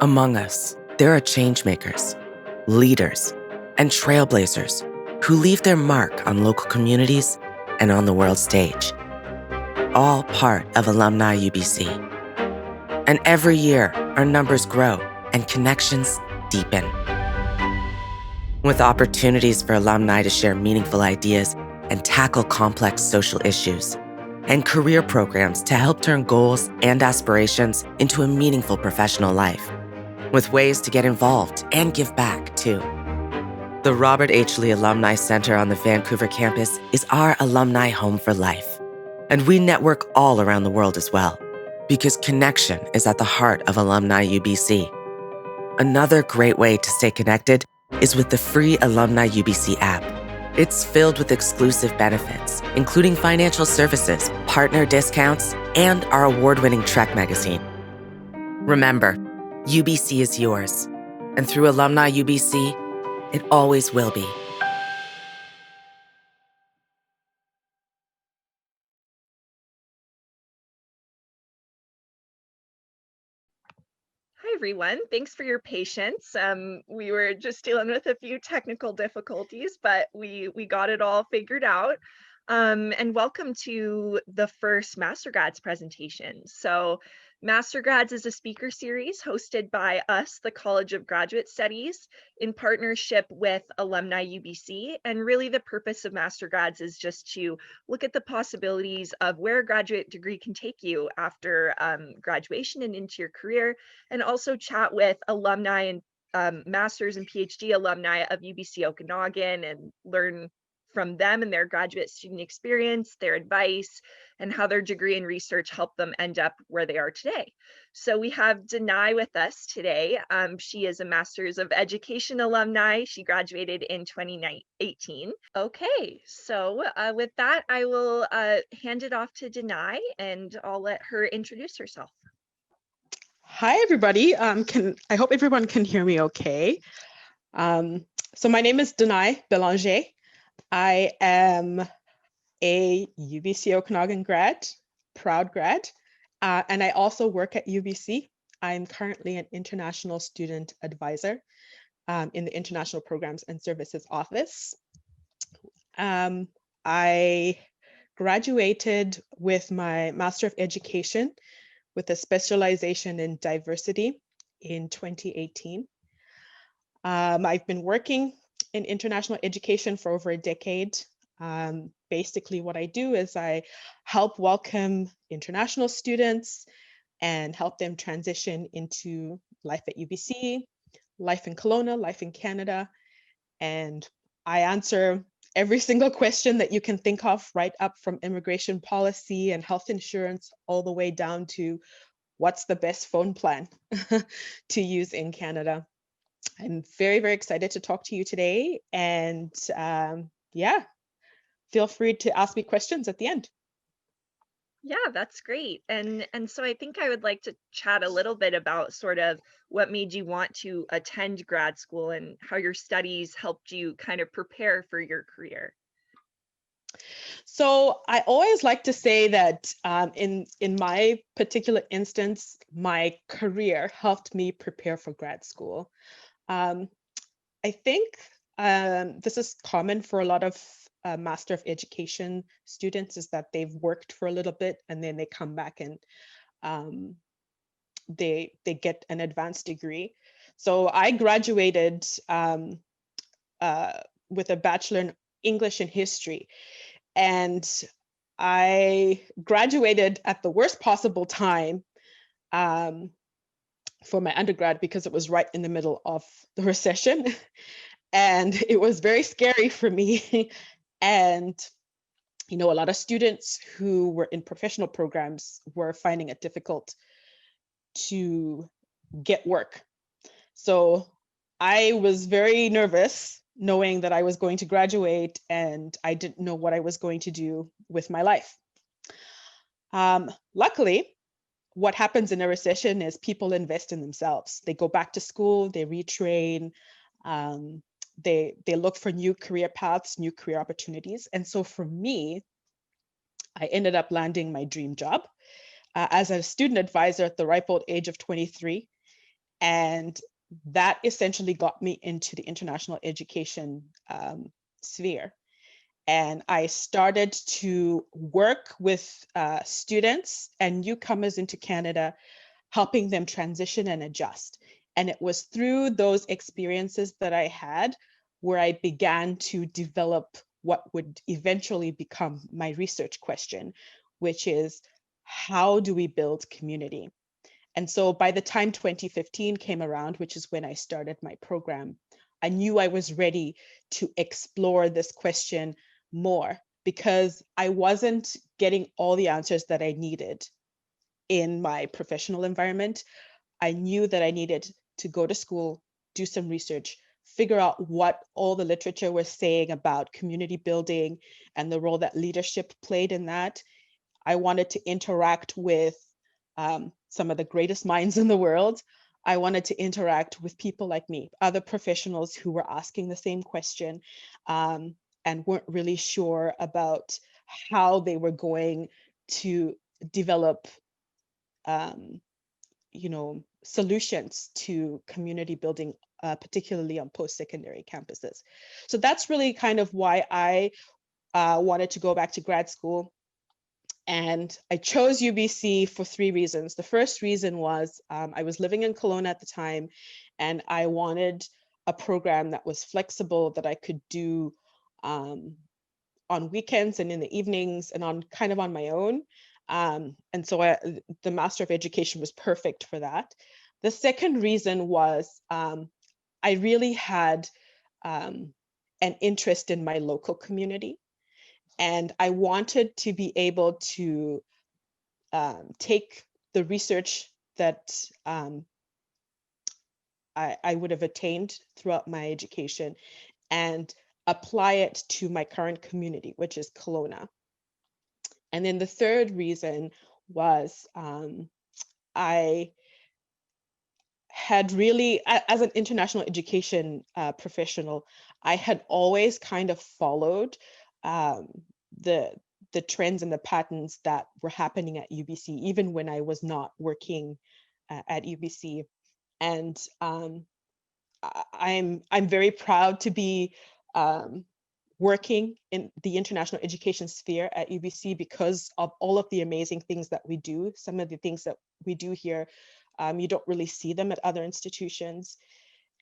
Among us, there are changemakers, leaders, and trailblazers who leave their mark on local communities and on the world stage, all part of Alumni UBC. And every year, our numbers grow and connections deepen. With opportunities for alumni to share meaningful ideas and tackle complex social issues, and career programs to help turn goals and aspirations into a meaningful professional life, with ways to get involved and give back, too. The Robert H. Lee Alumni Center on the Vancouver campus is our alumni home for life. And we network all around the world as well, because connection is at the heart of Alumni UBC. Another great way to stay connected is with the free Alumni UBC app. It's filled with exclusive benefits, including financial services, partner discounts, and our award-winning Trek magazine. Remember, UBC is yours, and through Alumni UBC, it always will be. Hi, everyone. Thanks for your patience. We were just dealing with a few technical difficulties, but we got it all figured out. And welcome to the first MasterGrads presentation. So MasterGrads is a speaker series hosted by us, the College of Graduate Studies, in partnership with Alumni UBC. And really the purpose of MasterGrads is just to look at the possibilities of where a graduate degree can take you after graduation and into your career, and also chat with alumni and master's and PhD alumni of UBC Okanagan and learn from them and their graduate student experience, their advice, and how their degree and research helped them end up where they are today. So we have Danai with us today. She is a Master's of Education alumni. She graduated in 2018. Okay, so with that, I will hand it off to Danai and I'll let her introduce herself. Hi, everybody. I hope everyone can hear me okay. So my name is Danai Belanger. I am a UBC Okanagan grad, proud grad, and I also work at UBC. I'm currently an international student advisor in the International Programs and Services Office. I graduated with my Master of Education with a specialization in diversity in 2018. I've been working in international education for over a decade. Basically, what I do is I help welcome international students and help them transition into life at UBC, life in Kelowna, life in Canada. And I answer every single question that you can think of, right up from immigration policy and health insurance, all the way down to what's the best phone plan to use in Canada. I'm very, very excited to talk to you today. And yeah, feel free to ask me questions at the end. Yeah, that's great. And so I think I would like to chat a little bit about sort of what made you want to attend grad school and how your studies helped you kind of prepare for your career. So I always like to say that in my particular instance, my career helped me prepare for grad school. I think this is common for a lot of Master of Education students, is that they've worked for a little bit and then they come back and they get an advanced degree. So I graduated with a Bachelor in English and History, and I graduated at the worst possible time for my undergrad because it was right in the middle of the recession. And it was very scary for me. And, you know, a lot of students who were in professional programs were finding it difficult to get work. So I was very nervous knowing that I was going to graduate and I didn't know what I was going to do with my life. Luckily, what happens in a recession is people invest in themselves. They go back to school, they retrain, they look for new career paths, new career opportunities. And so for me, I ended up landing my dream job as a student advisor at the ripe old age of 23. And that essentially got me into the international education sphere. And I started to work with students and newcomers into Canada, helping them transition and adjust. And it was through those experiences that I had where I began to develop what would eventually become my research question, which is, how do we build community? And so by the time 2015 came around, which is when I started my program, I knew I was ready to explore this question more, because I wasn't getting all the answers that I needed in my professional environment. I knew that I needed to go to school, do some research, figure out what all the literature was saying about community building and the role that leadership played in that. I wanted to interact with some of the greatest minds in the world. I wanted to interact with people like me, other professionals who were asking the same question and weren't really sure about how they were going to develop solutions to community building, particularly on post-secondary campuses. So that's really kind of why I wanted to go back to grad school. And I chose UBC for 3 reasons. The first reason was I was living in Kelowna at the time, and I wanted a program that was flexible, that I could do on weekends and in the evenings and on kind of on my own. And so the Master of Education was perfect for that. The second reason was I really had an interest in my local community. And I wanted to be able to take the research that I would have attained throughout my education and apply it to my current community, which is Kelowna. And then the third reason was I had really, as an international education professional, I had always kind of followed the trends and the patterns that were happening at UBC, even when I was not working at UBC. And I'm very proud to be working in the international education sphere at UBC because of all of the amazing things that we do. Some of the things that we do here, you don't really see them at other institutions.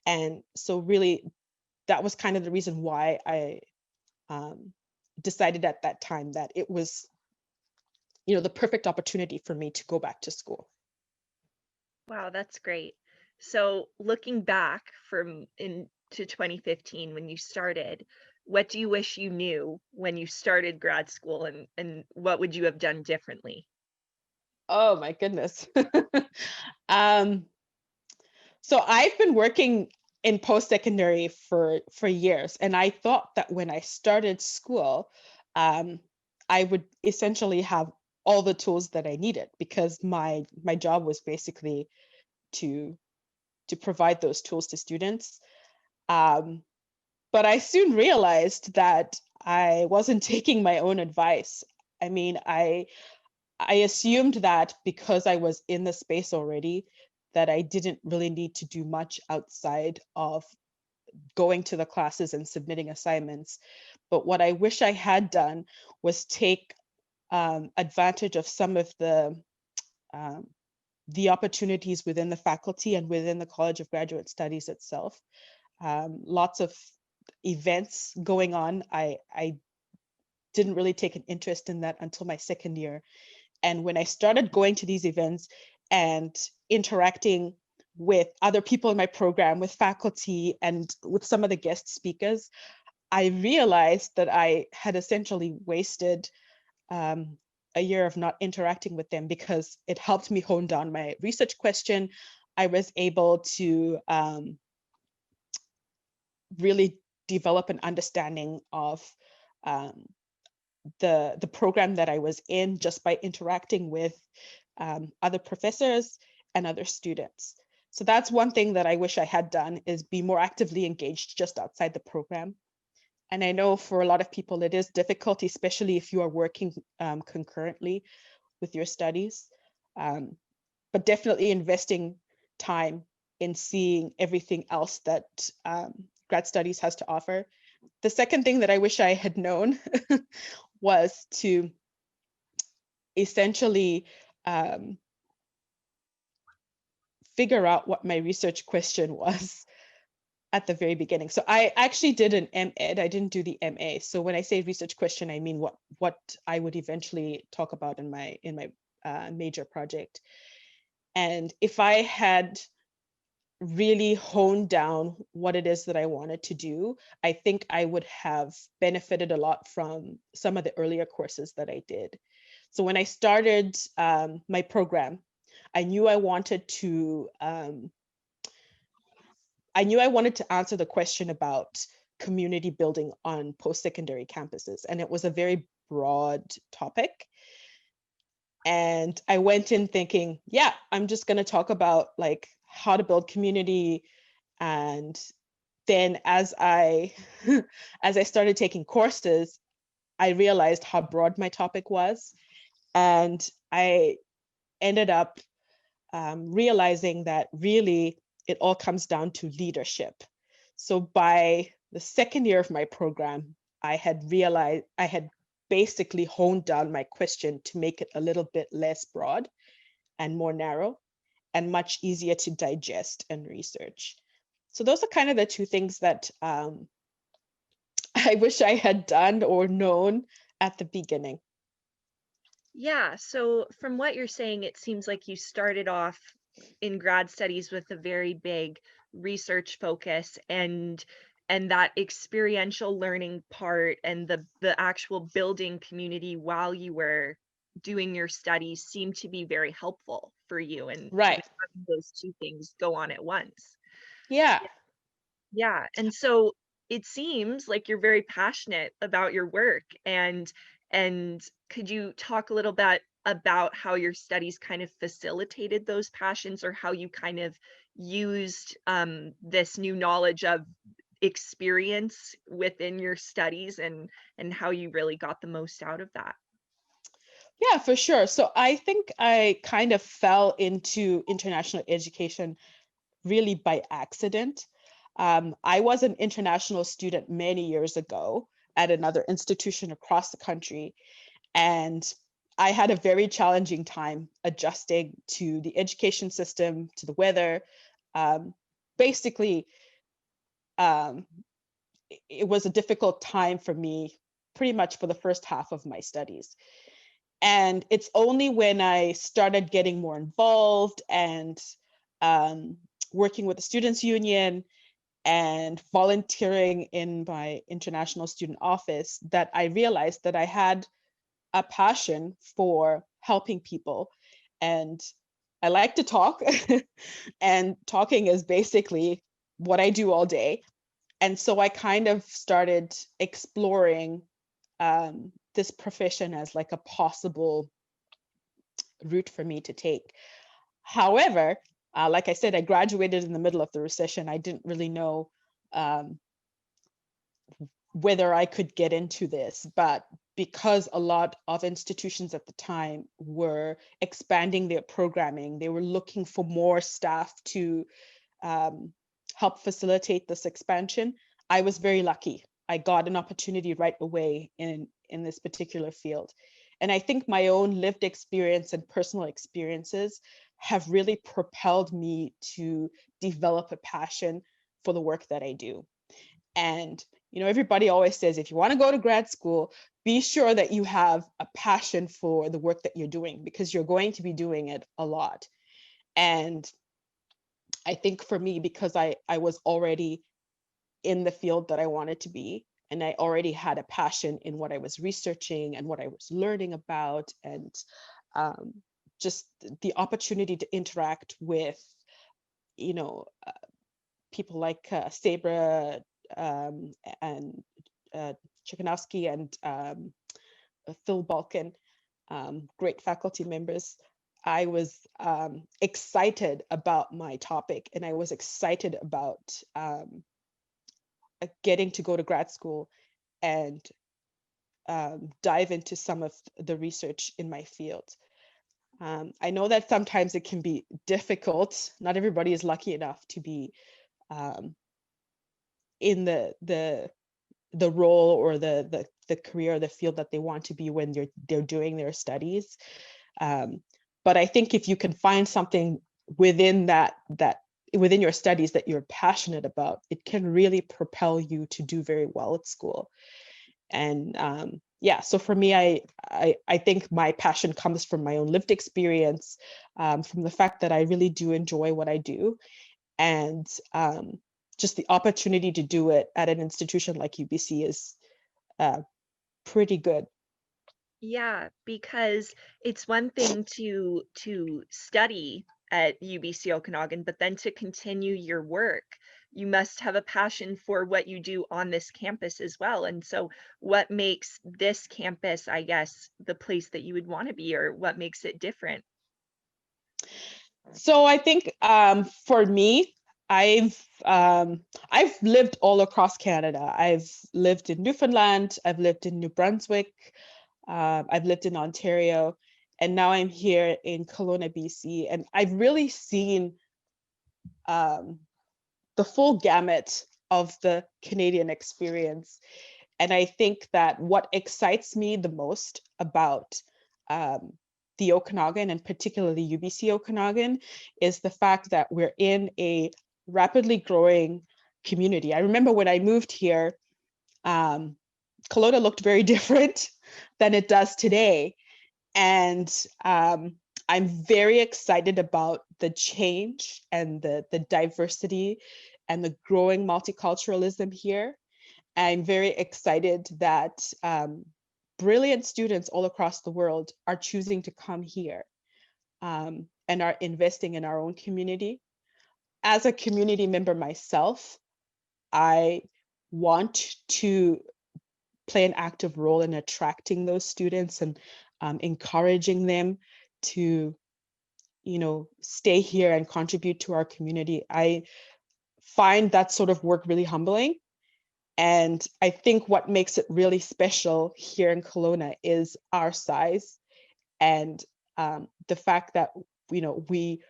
And so really, that was kind of the reason why I decided at that time that it was, the perfect opportunity for me to go back to school. Wow, that's great. So looking back into 2015 when you started, what do you wish you knew when you started grad school, and what would you have done differently? Oh my goodness. So I've been working in post-secondary for years, and I thought that when I started school, I would essentially have all the tools that I needed, because my job was basically to provide those tools to students. But I soon realized that I wasn't taking my own advice. I mean, I assumed that because I was in the space already, that I didn't really need to do much outside of going to the classes and submitting assignments. But what I wish I had done was take advantage of some of the opportunities within the faculty and within the College of Graduate Studies itself. Lots of events going on. I didn't really take an interest in that until my second year. And when I started going to these events and interacting with other people in my program, with faculty, and with some of the guest speakers, I realized that I had essentially wasted a year of not interacting with them, because it helped me hone down my research question. I was able to really develop an understanding of the program that I was in just by interacting with other professors and other students. So that's one thing that I wish I had done, is be more actively engaged just outside the program. And I know for a lot of people it is difficult, especially if you are working concurrently with your studies. But definitely investing time in seeing everything else that grad studies has to offer. The second thing that I wish I had known was to essentially figure out what my research question was at the very beginning. So I actually did an MEd. I didn't do the MA. So when I say research question, I mean what I would eventually talk about in my major project. And if I had really honed down what it is that I wanted to do, I think I would have benefited a lot from some of the earlier courses that I did. So when I started my program, I knew I wanted to answer the question about community building on post-secondary campuses, and it was a very broad topic. And I went in thinking, yeah, I'm just going to talk about like how to build community. And then as I as I started taking courses, I realized how broad my topic was, and I ended up realizing that really it all comes down to leadership. So by the second year of my program, I had realized I had basically honed down my question to make it a little bit less broad and more narrow and much easier to digest and research. So those are kind of the two things that I wish I had done or known at the beginning. Yeah, so from what you're saying, it seems like you started off in grad studies with a very big research focus, and that experiential learning part and the actual building community while you were doing your studies seemed to be very helpful for you, and kind Right. of having those two things go on at once. Yeah. Yeah, and so it seems like you're very passionate about your work, and could you talk a little bit about how your studies kind of facilitated those passions, or how you kind of used this new knowledge of experience within your studies, and how you really got the most out of that? Yeah, for sure. So I think I kind of fell into international education really by accident. I was an international student many years ago at another institution across the country, and I had a very challenging time adjusting to the education system, to the weather. Um, Basically, um, it was a difficult time for me pretty much for the first half of my studies. And it's only when I started getting more involved and um, working with the Students' Union and volunteering in my international student office that I realized that I had a passion for helping people. And I like to talk, and talking is basically what I do all day. And so I kind of started exploring this profession as like a possible route for me to take. However, like I said, I graduated in the middle of the recession. I didn't really know um, whether I could get into this, but because a lot of institutions at the time were expanding their programming, they were looking for more staff to um, help facilitate this expansion. I was very lucky. I got an opportunity right away in this particular field. And I think my own lived experience and personal experiences have really propelled me to develop a passion for the work that I do. And everybody always says if you want to go to grad school, be sure that you have a passion for the work that you're doing, because you're going to be doing it a lot. And I think for me, because I was already in the field that I wanted to be, and I already had a passion in what I was researching and what I was learning about, and um, just the opportunity to interact with, you know, uh, people like Sabra and Chikanowski and Phil Balkin, great faculty members. I was excited about my topic, and I was excited about getting to go to grad school and dive into some of the research in my field. I know that sometimes it can be difficult. Not everybody is lucky enough to be um, in the role or the career or the field that they want to be when they're doing their studies. But I think if you can find something within that within your studies that you're passionate about, it can really propel you to do very well at school. And yeah, so for me, I think my passion comes from my own lived experience, from the fact that I really do enjoy what I do, and just the opportunity to do it at an institution like UBC is pretty good. Yeah, because it's one thing to study at UBC Okanagan, but then to continue your work, you must have a passion for what you do on this campus as well. And so what makes this campus, I guess, the place that you would want to be, or what makes it different? So I think for me, I've lived all across Canada. I've lived in Newfoundland, I've lived in New Brunswick, I've lived in Ontario, and now I'm here in Kelowna, BC. And I've really seen the full gamut of the Canadian experience. And I think that what excites me the most about the Okanagan, and particularly UBC Okanagan, is the fact that we're in a rapidly growing community. I remember when I moved here, Kelowna looked very different than it does today. And I'm very excited about the change and the diversity and the growing multiculturalism here. I'm very excited that brilliant students all across the world are choosing to come here, and are investing in our own community. As a community member myself, I want to play an active role in attracting those students and encouraging them to, stay here and contribute to our community. I find that sort of work really humbling. And I think what makes it really special here in Kelowna is our size, and the fact that we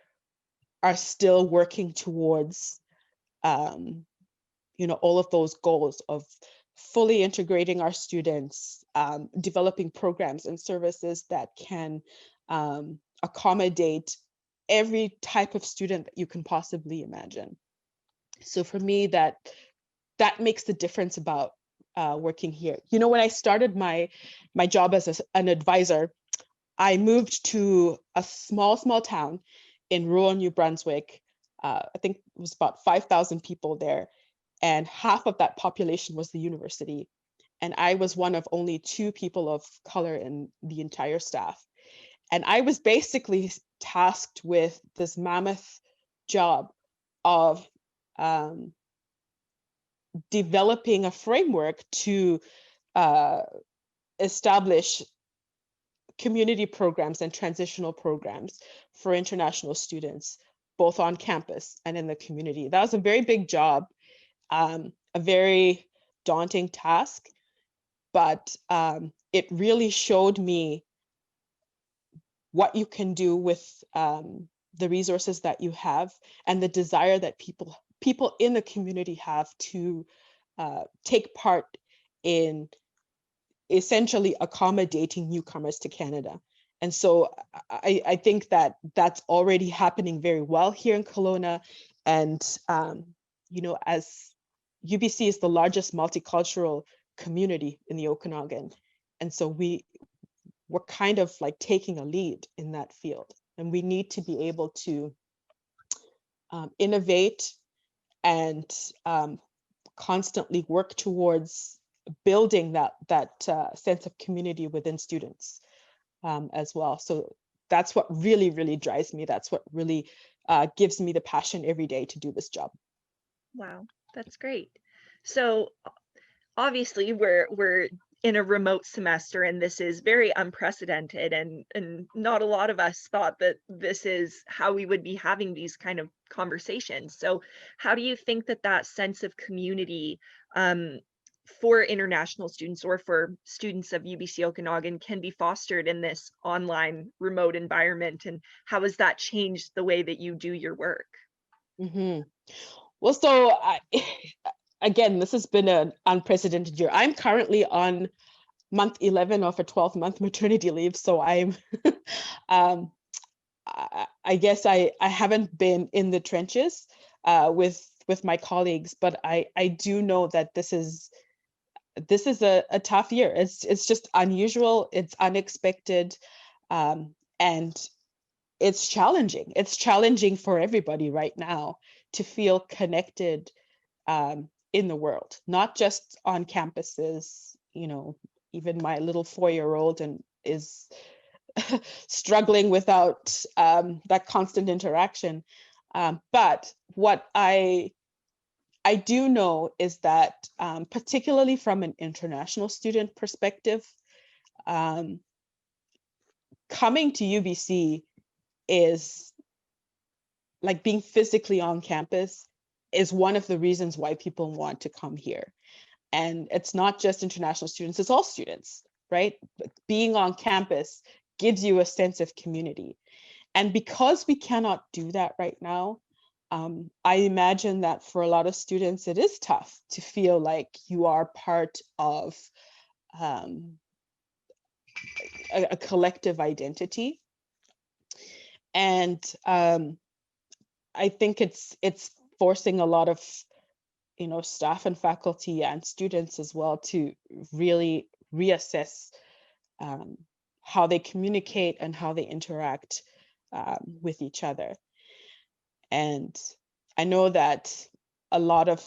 are still working towards all of those goals of fully integrating our students, developing programs and services that can accommodate every type of student that you can possibly imagine. So for me, that makes the difference about working here. When I started my job as an advisor, I moved to a small town in rural New Brunswick. I think it was about 5,000 people there, and half of that population was the university. And I was one of only 2 people of color in the entire staff. And I was basically tasked with this mammoth job of developing a framework to establish community programs and transitional programs for international students, both on campus and in the community. That was a very big job, a very daunting task, but it really showed me what you can do with the resources that you have, and the desire that people in the community have to take part in essentially accommodating newcomers to Canada. And so I think that that's already happening very well here in Kelowna. And, as UBC is the largest multicultural community in the Okanagan. And so we're kind of like taking a lead in that field. And we need to be able to innovate and constantly work towards building that sense of community within students as well. So that's what really, really drives me. That's what really gives me the passion every day to do this job. Wow, that's great. So obviously we're in a remote semester, and this is very unprecedented, and not a lot of us thought that this is how we would be having these kind of conversations. So how do you think that sense of community for international students or for students of UBC Okanagan can be fostered in this online remote environment, and how has that changed the way that you do your work? Hmm. Well, so again, this has been an unprecedented year. I'm currently on month 11 of a 12-month maternity leave, so I'm um, I guess I haven't been in the trenches with my colleagues, but I do know that this is a tough year. It's just unusual, it's unexpected, and it's challenging. It's challenging for everybody right now to feel connected in the world, not just on campuses. Even my little 4-year-old and is struggling without that constant interaction. But what I do know is that, particularly from an international student perspective, um, coming to UBC is like being physically on campus is one of the reasons why people want to come here. And it's not just international students, it's all students, right? But being on campus gives you a sense of community. And because we cannot do that right now, I imagine that for a lot of students, it is tough to feel like you are part of um, a collective identity. And I think it's forcing a lot of staff and faculty and students as well to really reassess um, how they communicate and how they interact with each other. And I know that a lot of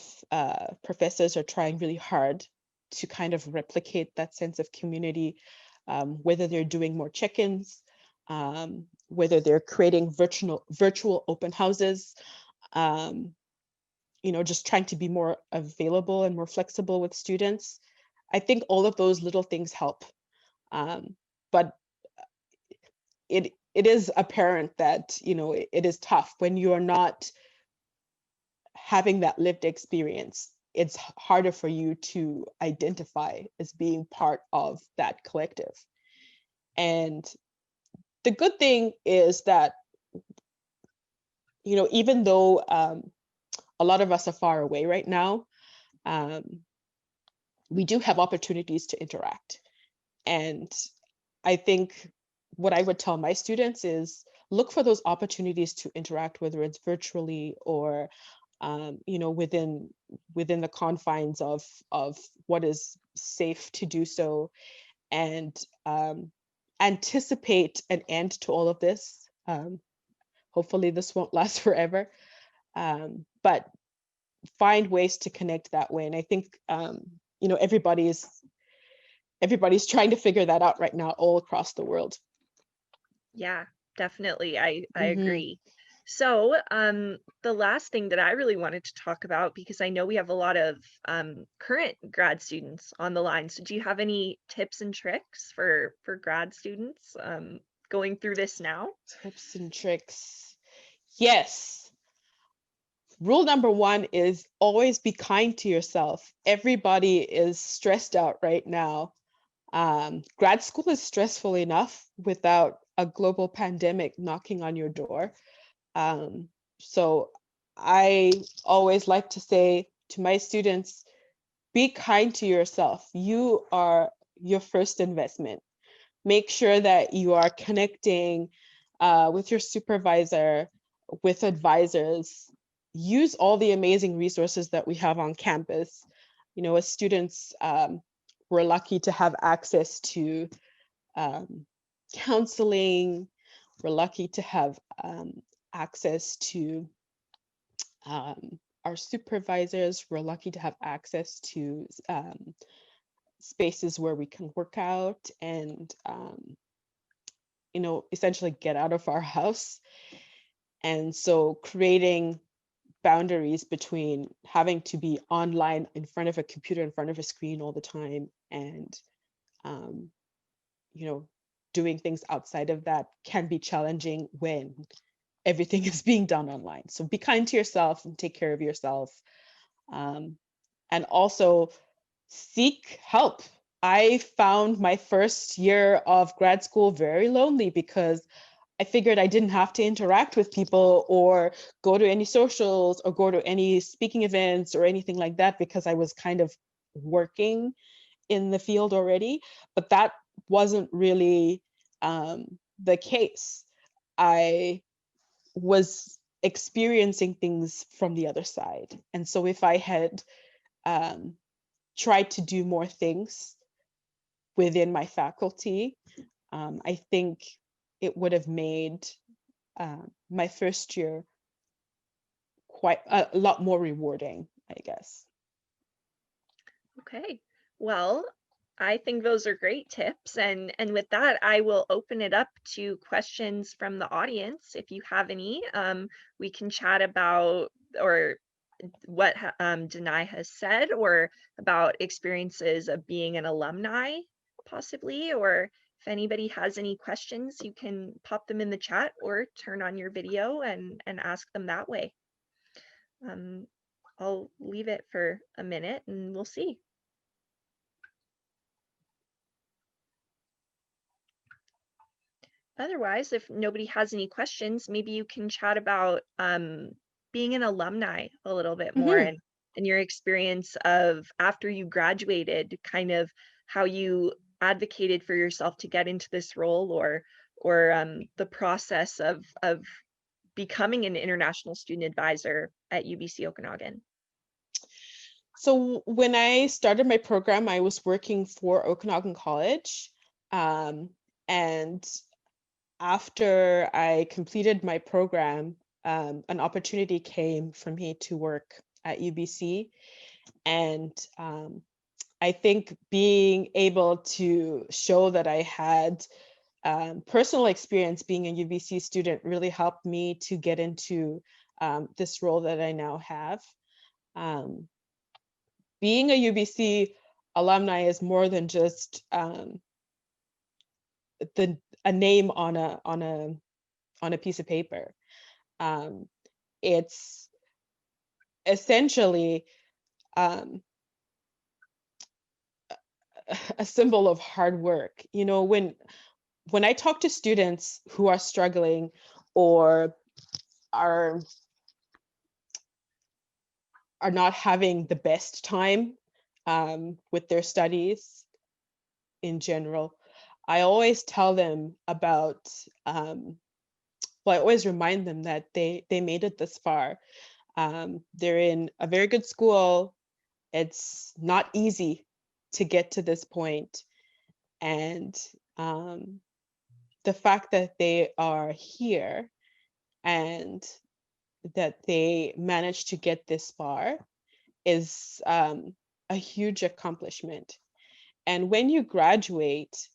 professors are trying really hard to kind of replicate that sense of community, whether they're doing more check-ins, whether they're creating virtual open houses, just trying to be more available and more flexible with students. I think all of those little things help. But it is apparent that, it is tough when you're not having that lived experience. It's harder for you to identify as being part of that collective. And the good thing is that, even though a lot of us are far away right now, we do have opportunities to interact. And I think what I would tell my students is look for those opportunities to interact, whether it's virtually or within the confines of what is safe to do so, and anticipate an end to all of this. Hopefully this won't last forever, but find ways to connect that way. And I think everybody's trying to figure that out right now all across the world. Yeah, definitely. I Mm-hmm. agree. So, the last thing that I really wanted to talk about, because I know we have a lot of current grad students on the line. So, do you have any tips and tricks for grad students going through this now? Tips and tricks. Yes. Rule number one is always be kind to yourself. Everybody is stressed out right now. Grad school is stressful enough without a global pandemic knocking on your door. So I always like to say to my students, be kind to yourself. You are your first investment. Make sure that you are connecting with your supervisor, with advisors. Use all the amazing resources that we have on campus. As students, we're lucky to have access to counseling. We're lucky to have access to our supervisors. We're lucky to have access to spaces where we can work out and, essentially get out of our house. And so creating boundaries between having to be online in front of a computer, in front of a screen all the time, and, um, doing things outside of that can be challenging when everything is being done online. So be kind to yourself and take care of yourself. And also seek help. I found my first year of grad school very lonely because I figured I didn't have to interact with people or go to any socials or go to any speaking events or anything like that because I was kind of working in the field already. But that wasn't really the case. I was experiencing things from the other side. And so if I had um, tried to do more things within my faculty, I think it would have made my first year quite a lot more rewarding, I guess. Okay. Well, I think those are great tips. And with that, I will open it up to questions from the audience. If you have any, we can chat about or what Danai has said, or about experiences of being an alumni, possibly, or if anybody has any questions, you can pop them in the chat or turn on your video and ask them that way. I'll leave it for a minute and we'll see. Otherwise, if nobody has any questions, maybe you can chat about being an alumni a little bit more, Mm-hmm. and your experience of after you graduated, kind of how you advocated for yourself to get into this role, or the process of becoming an international student advisor at UBC Okanagan. So when I started my program, I was working for Okanagan College. And after I completed my program, an opportunity came for me to work at UBC. And I think being able to show that I had personal experience being a UBC student really helped me to get into this role that I now have. Being a UBC alumni is more than just a name on a piece of paper. It's essentially um, a symbol of hard work. You know, when I talk to students who are struggling or are not having the best time with their studies in general, I always tell them about, well, I always remind them that they made it this far. They're in a very good school. It's not easy to get to this point. And the fact that they are here and that they managed to get this far is a huge accomplishment. And when you graduate,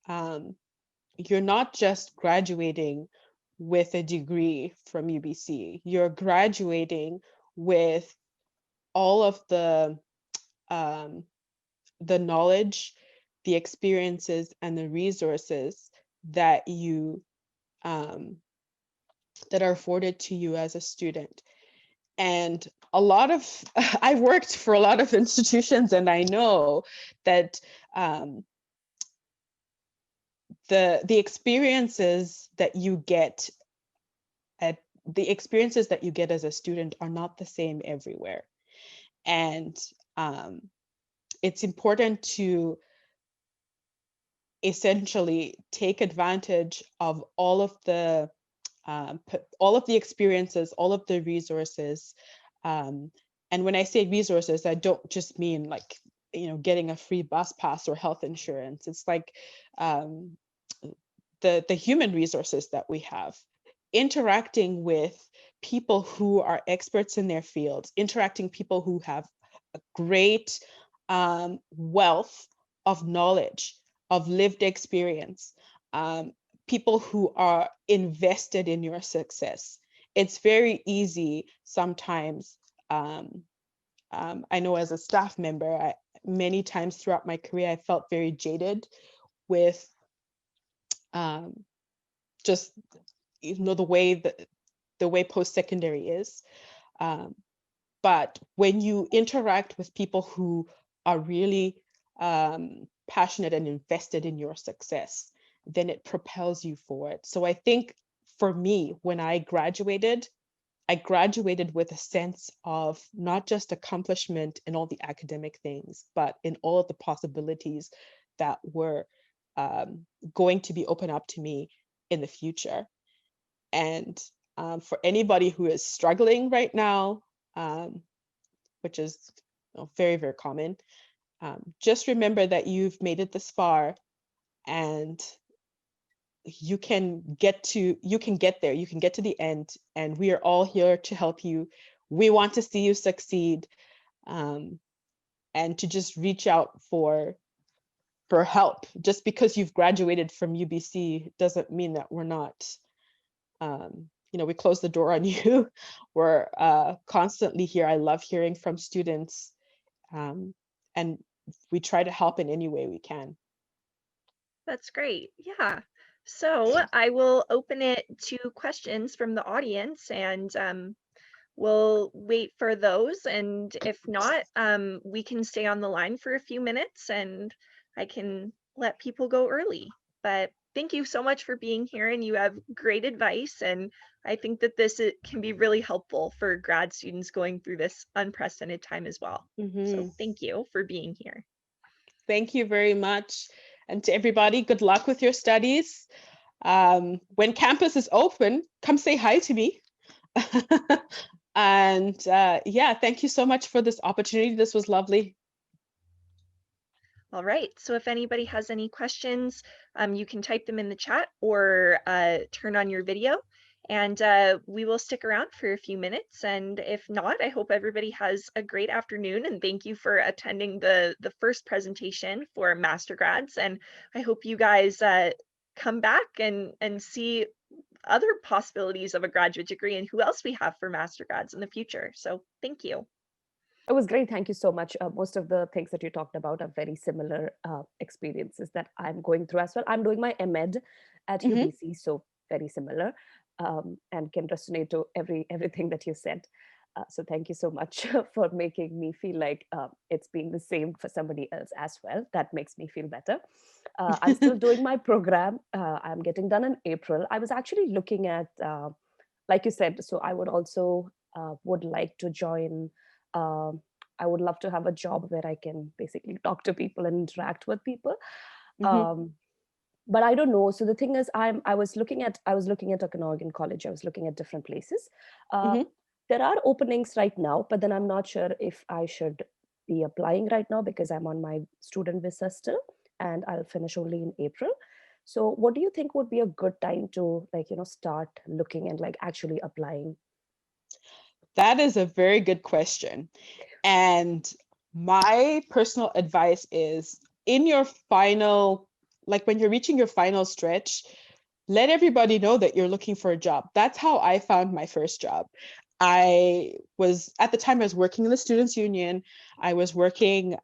you're not just graduating with a degree from UBC, you're graduating with all of the knowledge, the experiences, and the resources that you that are afforded to you as a student. And a lot of I worked for a lot of institutions, and I know that the experiences that you get as a student are not the same everywhere. And it's important to essentially take advantage of all of the experiences, all of the resources. And when I say resources, I don't just mean like, getting a free bus pass or health insurance. It's like the human resources that we have, interacting with people who are experts in their fields, interacting people who have a great wealth of knowledge, of lived experience, people who are invested in your success. It's very easy sometimes. I know as a staff member, many times throughout my career, I felt very jaded with just the way post-secondary is. But when you interact with people who are really passionate and invested in your success, then it propels you forward. So I think for me, when I graduated with a sense of not just accomplishment in all the academic things, but in all of the possibilities that were going to be open up to me in the future. And for anybody who is struggling right now, which is very, very common, just remember that you've made it this far, and you can get there, you can get to the end, and we are all here to help you. We want to see you succeed, and to just reach out for help. Just because you've graduated from UBC doesn't mean that we're not, we close the door on you. We're constantly here. I love hearing from students, and we try to help in any way we can. That's great. Yeah. So I will open it to questions from the audience, and we'll wait for those. And if not, we can stay on the line for a few minutes and I can let people go early. But thank you so much for being here, and you have great advice. And I think that this can be really helpful for grad students going through this unprecedented time as well. So thank you for being here. Thank you very much. And to everybody, good luck with your studies. When campus is open, come say hi to me. And yeah, thank you so much for this opportunity. This was lovely. All right, so if anybody has any questions, you can type them in the chat or turn on your video, and we will stick around for a few minutes. And if not, I hope everybody has a great afternoon, and thank you for attending the first presentation for Master Grads. And I hope you guys come back and see other possibilities of a graduate degree and who else we have for Master Grads in the future. So thank you. It was great. Thank you so much. Most of the things that you talked about are very similar experiences that I'm going through as well. I'm doing my MEd at UBC, so very similar, and can resonate to everything that you said. So thank you so much for making me feel like it's being the same for somebody else as well. That makes me feel better. I'm still doing my program. I'm getting done in April. I was actually looking at, like you said, so I would also would like to join. I would love to have a job where I can basically talk to people and interact with people. But I don't know. So the thing is, I was looking at Okanagan College. I was looking at different places. There are openings right now, but then I'm not sure if I should be applying right now because I'm on my student visa still, and I'll finish only in April. So what do you think would be a good time to start looking and actually applying? That is a very good question. And my personal advice is, in your final, when you're reaching your final stretch, let everybody know that you're looking for a job. That's how I found my first job. At the time I was working in the Students' Union. I was working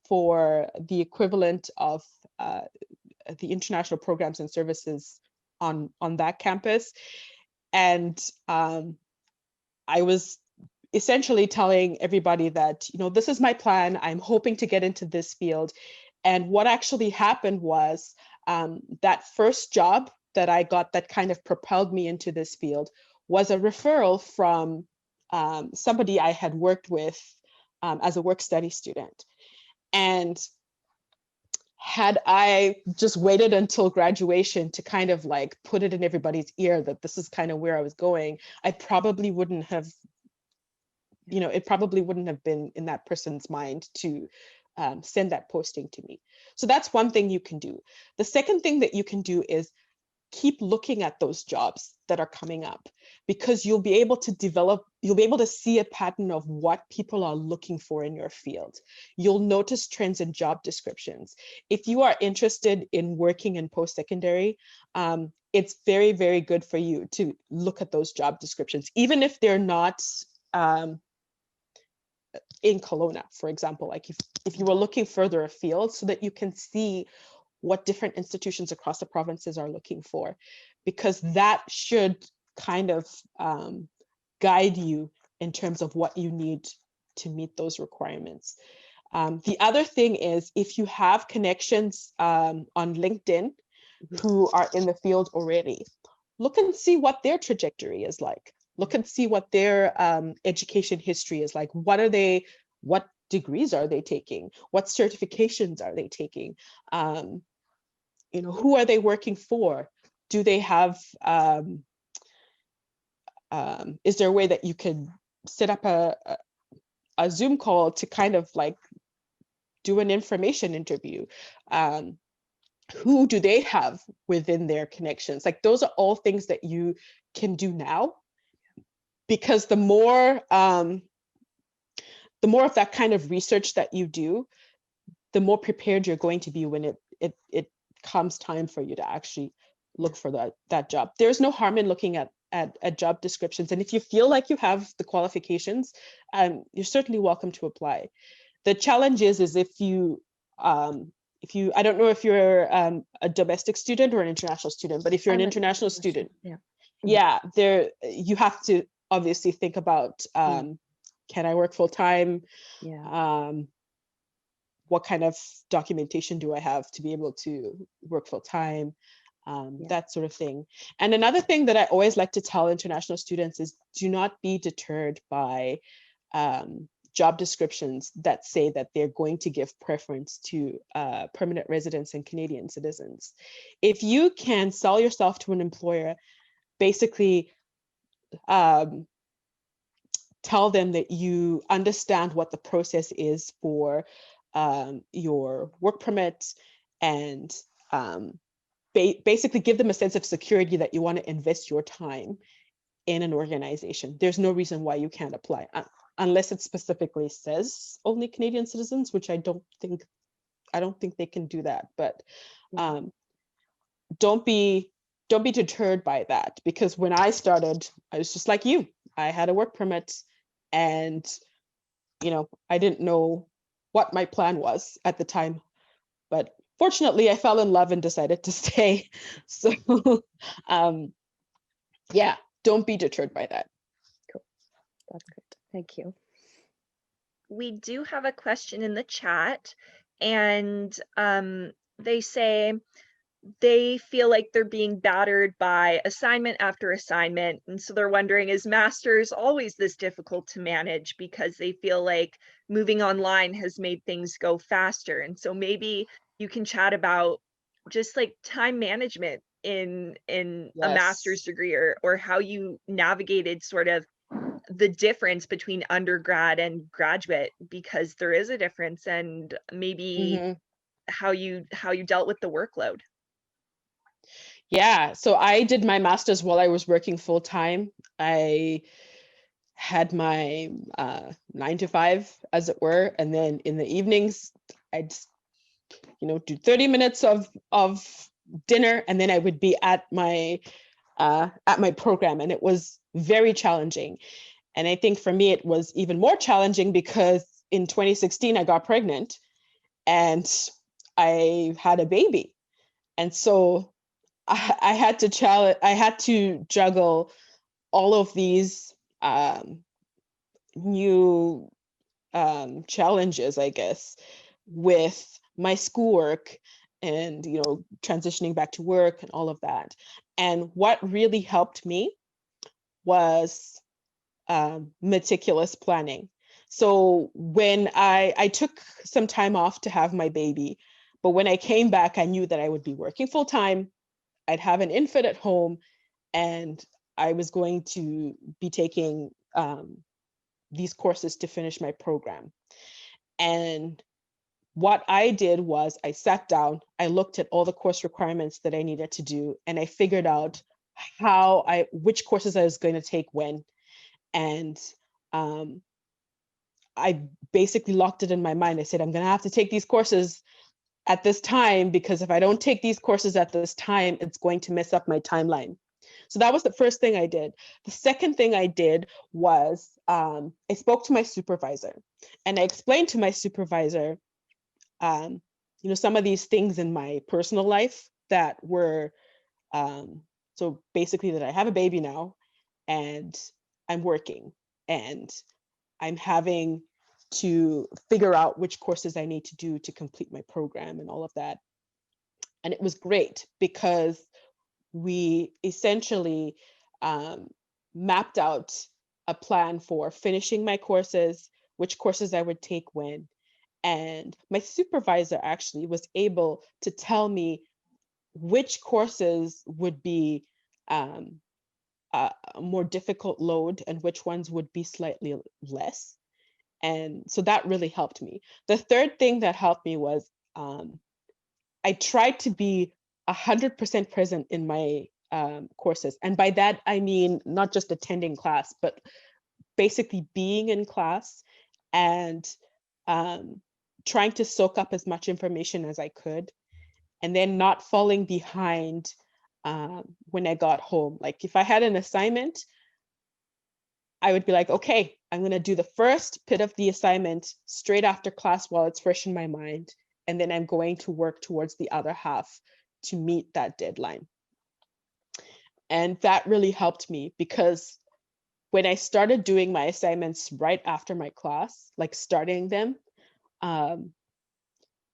for the equivalent of the international programs and services on that campus. And I was essentially telling everybody that, this is my plan. I'm hoping to get into this field. And what actually happened was that first job that I got that kind of propelled me into this field was a referral from somebody I had worked with as a work-study student. And had I just waited until graduation to kind of put it in everybody's ear that this is kind of where I was going, I probably wouldn't have, it probably wouldn't have been in that person's mind to send that posting to me. So that's one thing you can do. The second thing that you can do is keep looking at those jobs that are coming up, because you'll be able to see a pattern of what people are looking for in your field. You'll notice trends in job descriptions. If you are interested in working in post-secondary, it's very, very good for you to look at those job descriptions, even if they're not in Kelowna, for example. If you were looking further afield, so that you can see what different institutions across the provinces are looking for, because that should kind of guide you in terms of what you need to meet those requirements. The other thing is, if you have connections on LinkedIn who are in the field already, look and see what their trajectory is like. Look and see what their education history is like. What degrees are they taking? What certifications are they taking? Who are they working for? Do they have, is there a way that you could set up a Zoom call to kind of like do an information interview? Who do they have within their connections? Like, those are all things that you can do now, because the more of that kind of research that you do, the more prepared you're going to be when it comes time for you to actually look for that job. There's no harm in looking at job descriptions, and if you feel like you have the qualifications, you're certainly welcome to apply. The challenge is if you I don't know if you're a domestic student or an international student, but if you're an international student, there you have to obviously think about, can I work full time? What kind of documentation do I have to be able to work full time? That sort of thing. And another thing that I always like to tell international students is, do not be deterred by job descriptions that say that they're going to give preference to permanent residents and Canadian citizens. If you can sell yourself to an employer, basically tell them that you understand what the process is for your work permit, and basically give them a sense of security that you want to invest your time in an organization. There's no reason why you can't apply, unless it specifically says only Canadian citizens, which I don't think they can do that. But don't be deterred by that, because when I started, I was just like you. I had a work permit, and I didn't know what my plan was at the time, but fortunately I fell in love and decided to stay. So don't be deterred by that. Cool. That's great. Thank you. We do have a question in the chat, and they say they feel like they're being battered by assignment after assignment. And so they're wondering, is masters always this difficult to manage, because they feel like moving online has made things go faster? And so maybe you can chat about just like time management in a master's degree, or how you navigated sort of the difference between undergrad and graduate, because there is a difference, and maybe how you dealt with the workload. Yeah, so I did my master's while I was working full time. I had my 9 to 5, as it were, and then in the evenings I'd do 30 minutes of dinner, and then I would be at my program, and it was very challenging. And I think for me it was even more challenging because in 2016 I got pregnant and I had a baby, and so I had to juggle all of these new challenges, I guess, with my schoolwork and transitioning back to work and all of that. And what really helped me was meticulous planning. So when I took some time off to have my baby, but when I came back, I knew that I would be working full time. I'd have an infant at home, and I was going to be taking these courses to finish my program. And what I did was I sat down, I looked at all the course requirements that I needed to do, and I figured out which courses I was going to take when. And I basically locked it in my mind. I said, I'm going to have to take these courses at this time, because if I don't take these courses at this time, it's going to mess up my timeline. So that was the first thing I did. The second thing I did was I spoke to my supervisor, and I explained to my supervisor, some of these things in my personal life that were, so basically that I have a baby now, and I'm working, and I'm having to figure out which courses I need to do to complete my program and all of that. And it was great because we essentially mapped out a plan for finishing my courses, which courses I would take when. And my supervisor actually was able to tell me which courses would be a more difficult load and which ones would be slightly less. And so that really helped me. The third thing that helped me was I tried to be 100% present in my courses. And by that, I mean not just attending class, but basically being in class and trying to soak up as much information as I could, and then not falling behind when I got home. Like if I had an assignment, I would be like, okay, I'm going to do the first bit of the assignment straight after class while it's fresh in my mind. And then I'm going to work towards the other half to meet that deadline. And that really helped me because when I started doing my assignments right after my class, like starting them,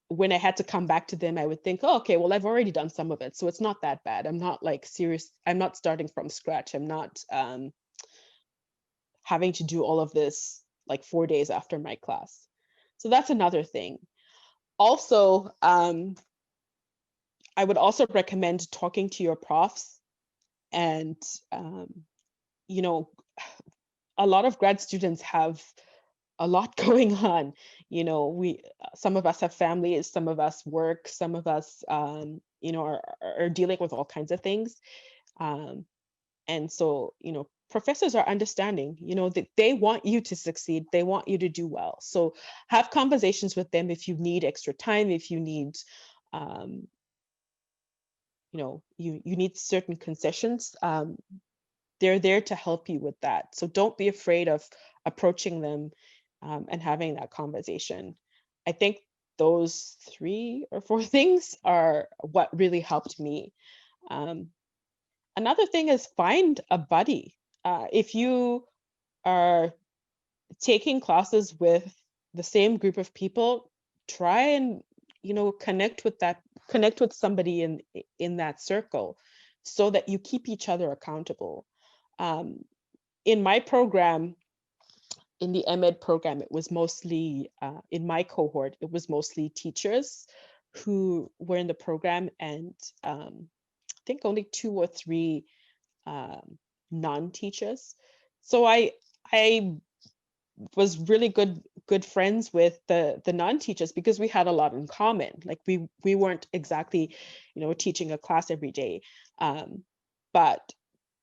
when I had to come back to them, I would think, oh, okay, well, I've already done some of it, so it's not that bad. I'm not like serious. I'm not starting from scratch. I'm not having to do all of this like 4 days after my class. So that's another thing. Also, I would also recommend talking to your profs. And, you know, a lot of grad students have a lot going on. You know, some of us have families, some of us work, some of us, you know, are dealing with all kinds of things. And so, you know, professors are understanding, you know, that they want you to succeed. They want you to do well. So have conversations with them if you need extra time, if you need, you know, you need certain concessions. They're there to help you with that. So don't be afraid of approaching them and having that conversation. I think those 3 or 4 things are what really helped me. Another thing is find a buddy. If you are taking classes with the same group of people, try and, you know, connect with somebody in that circle so that you keep each other accountable. In my program, in the MEd program, it was mostly, in my cohort, it was mostly teachers who were in the program, and I think only 2 or 3 non-teachers. So I was really good friends with the non-teachers because we had a lot in common. Like we weren't exactly, you know, teaching a class every day, but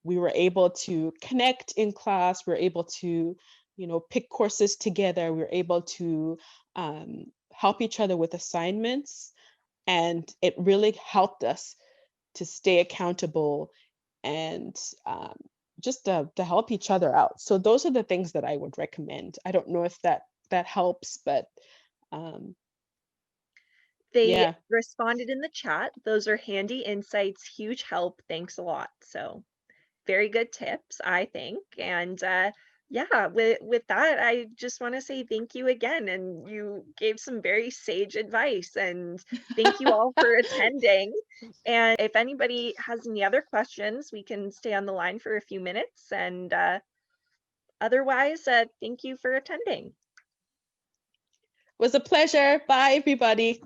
we were able to connect in class. We were able to, you know, pick courses together. We were able to help each other with assignments, and it really helped us to stay accountable and just to help each other out. So those are the things that I would recommend. I don't know if that helps, but They yeah. responded in the chat. Those are handy insights, huge help. Thanks a lot. So very good tips, I think. And yeah, with that, I just want to say thank you again. And you gave some very sage advice. And thank you all for attending. And if anybody has any other questions, we can stay on the line for a few minutes. And otherwise, thank you for attending. It was a pleasure. Bye, everybody.